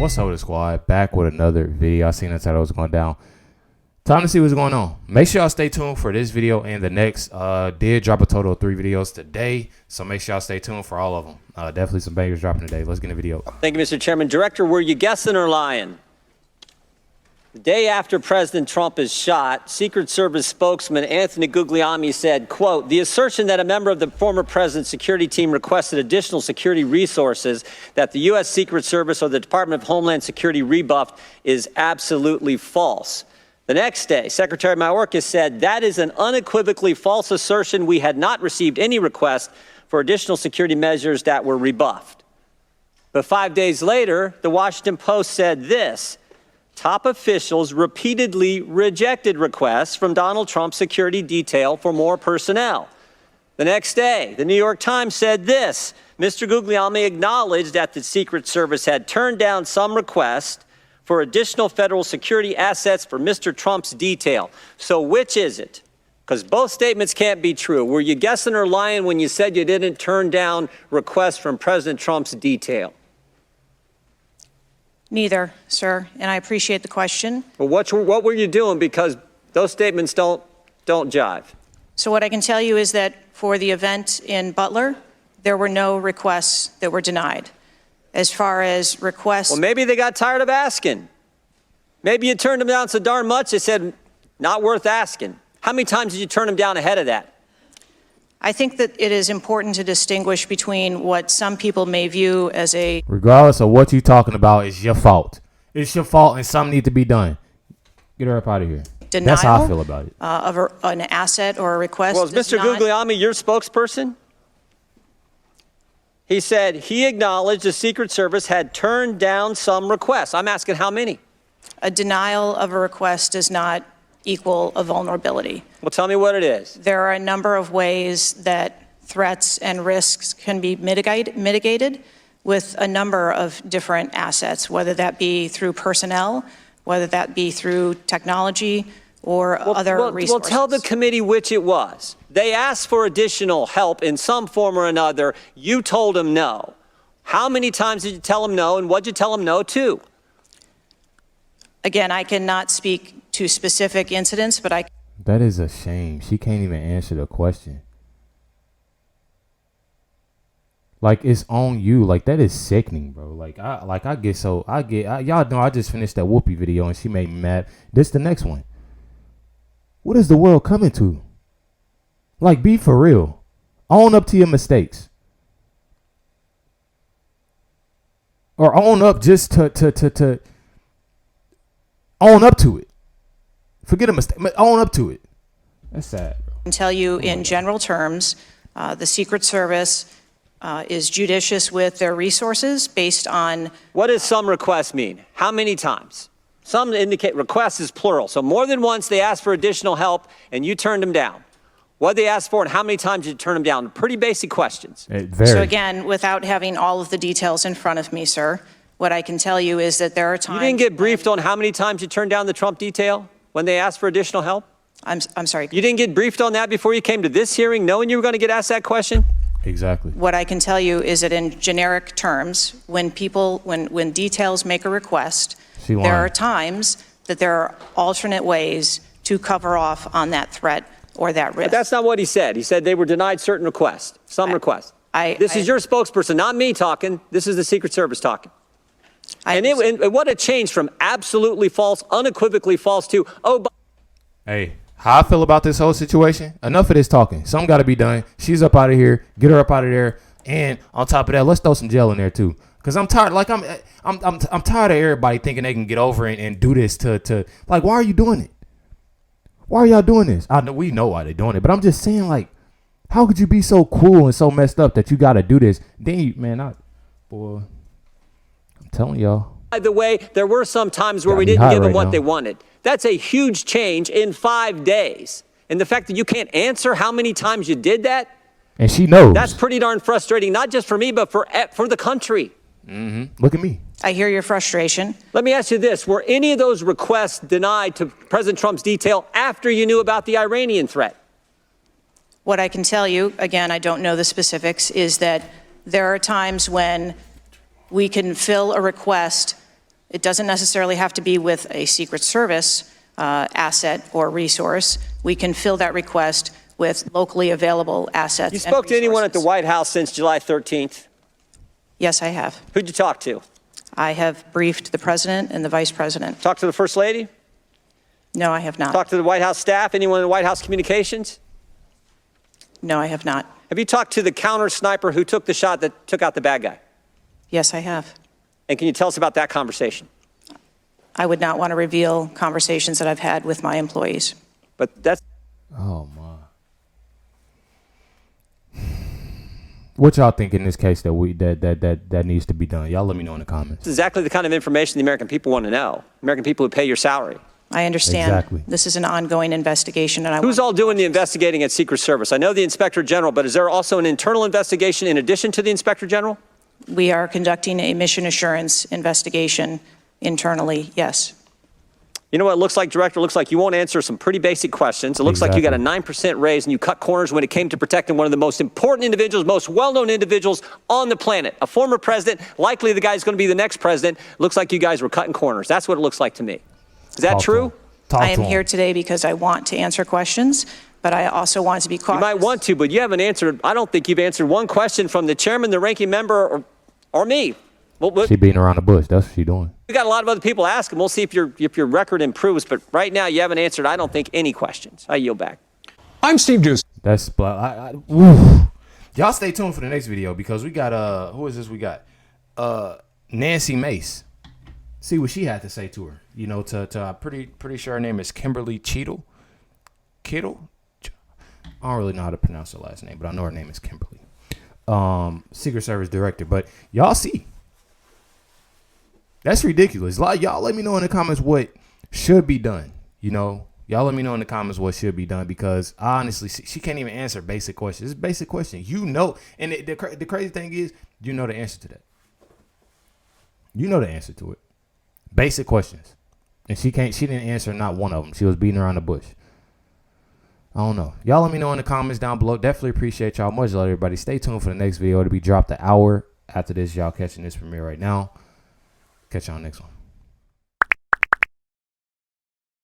What's up with the squad? Back with another video. I seen that's how it was going down. Time to see what's going on. Make sure y'all stay tuned for this video and the next. Did drop a total of 3 videos today, so make sure y'all stay tuned for all of them. Definitely some bangers dropping today. Let's get in the video. Thank you, Mr. Chairman. Director, were you guessing or lying? The day after President Trump is shot, Secret Service spokesman Anthony Guglielmi said, quote, "The assertion that a member of the former president's security team requested additional security resources that the U.S. Secret Service or the Department of Homeland Security rebuffed is absolutely false." The next day, Secretary Mayorkas said, "That is an unequivocally false assertion. We had not received any request for additional security measures that were rebuffed." But 5 days later, the Washington Post said this: "Top officials repeatedly rejected requests from Donald Trump's security detail for more personnel." The next day, the New York Times said this: "Mr. Guglielmi acknowledged that the Secret Service had turned down some requests for additional federal security assets for Mr. Trump's detail." So which is it? Because both statements can't be true. Were you guessing or lying when you said you didn't turn down requests from President Trump's detail? Neither, sir, and I appreciate the question. Well, what were you doing? Because those statements don't jive. So what I can tell you is that for the event in Butler, there were no requests that were denied. As far as requests... Well, maybe they got tired of asking. Maybe you turned them down so darn much, they said, not worth asking. How many times did you turn them down ahead of that? I think that it is important to distinguish between what some people may view as a... Regardless of what you're talking about, it's your fault. It's your fault and something needs to be done. Get her up out of here. Denial, that's how I feel about it. Of an asset or a request. Well, is Mr. Guglielmi your spokesperson? He said he acknowledged the Secret Service had turned down some requests. I'm asking how many? A denial of a request does not equal a vulnerability. Well, tell me what it is. There are a number of ways that threats and risks can be mitigated with a number of different assets, whether that be through personnel, whether that be through technology or other resources. Well, tell the committee which it was. They asked for additional help in some form or another. You told them no. How many times did you tell them no, and what did you tell them no to? Again, I cannot speak to specific incidents, but I... That is a shame. She can't even answer the question. Like, it's on you. Like, that is sickening, bro. Y'all know I just finished that Whoopi video and she made me mad. This the next one. What is the world coming to? Like, be for real. Own up to your mistakes. Or own up just to own up to it. Forget a mistake. Own up to it. That's sad, bro. I can tell you in general terms, the Secret Service is judicious with their resources based on... What does some requests mean? How many times? Some indicate requests is plural. So more than once they asked for additional help and you turned them down. What did they ask for and how many times did you turn them down? Pretty basic questions. So again, without having all of the details in front of me, sir, what I can tell you is that there are times... You didn't get briefed on how many times you turned down the Trump detail when they asked for additional help? I'm sorry. You didn't get briefed on that before you came to this hearing, knowing you were going to get asked that question? Exactly. What I can tell you is that in generic terms, when details make a request, there are times that there are alternate ways to cover off on that threat or that risk. But that's not what he said. He said they were denied certain requests, some requests. This is your spokesperson, not me talking. This is the Secret Service talking. And what a change from absolutely false, unequivocally false to, oh. Hey, how I feel about this whole situation? Enough of this talking. Something got to be done. She's up out of here. Get her up out of there. And on top of that, let's throw some jail in there too. Cause I'm tired. Like I'm tired of everybody thinking they can get over and do this to like. Why are you doing it? Why are y'all doing this? We know why they're doing it, but I'm just saying, like, how could you be so cruel and so messed up that you got to do this? Then boy, I'm telling y'all. By the way, there were some times where we didn't give them what they wanted. That's a huge change in 5 days. And the fact that you can't answer how many times you did that. And she knows. That's pretty darn frustrating, not just for me, but for the country. Look at me. I hear your frustration. Let me ask you this. Were any of those requests denied to President Trump's detail after you knew about the Iranian threat? What I can tell you, again, I don't know the specifics, is that there are times when we can fill a request It doesn't necessarily have to be with a Secret Service asset or resource. We can fill that request with locally available assets. You spoke to anyone at the White House since July 13th? Yes, I have. Who'd you talk to? I have briefed the president and the vice president. Talked to the First Lady? No, I have not. Talked to the White House staff? Anyone in the White House communications? No, I have not. Have you talked to the counter sniper who took the shot that took out the bad guy? Yes, I have. And can you tell us about that conversation? I would not want to reveal conversations that I've had with my employees. But that's... Oh my. What y'all think in this case that needs to be done? Y'all let me know in the comments. exactly the kind of information the American people want to know. American people who pay your salary. I understand. Exactly. This is an ongoing investigation, and Who's all doing the investigating at Secret Service? I know the Inspector General, but is there also an internal investigation in addition to the Inspector General? We are conducting a mission assurance investigation internally, yes. You know what it looks like, Director? It looks like you won't answer some pretty basic questions. It looks like you got a 9% raise and you cut corners when it came to protecting one of the most important individuals, most well-known individuals on the planet. A former president, likely the guy who's going to be the next president. Looks like you guys were cutting corners. That's what it looks like to me. Is that true? I am here today because I want to answer questions, but I also want to be cautious. You might want to, but you haven't answered. I don't think you've answered one question from the chairman, the ranking member, or me. She beating around the bush. That's what she's doing. We got a lot of other people asking. We'll see if your record improves. But right now, you haven't answered, I don't think, any questions. I yield back. I'm Steve Deuce. That's y'all stay tuned for the next video because we got who is this? We got Nancy Mace. See what she had to say to her. You know, to pretty sure her name is Kimberly Cheatle. Kittle. I don't really know how to pronounce her last name, but I know her name is Kimberly. Secret Service director. But y'all see. That's ridiculous. Y'all let me know in the comments what should be done. You know, y'all let me know in the comments what should be done because honestly, she can't even answer basic questions. It's a basic question. You know, and the crazy thing is, you know the answer to that. You know the answer to it. Basic questions. And she didn't answer not one of them. She was beating around the bush. I don't know. Y'all let me know in the comments down below. Definitely appreciate y'all. Much love, everybody. Stay tuned for the next video. It'll be dropped an hour after this. Y'all catching this premiere right now. Catch y'all next one.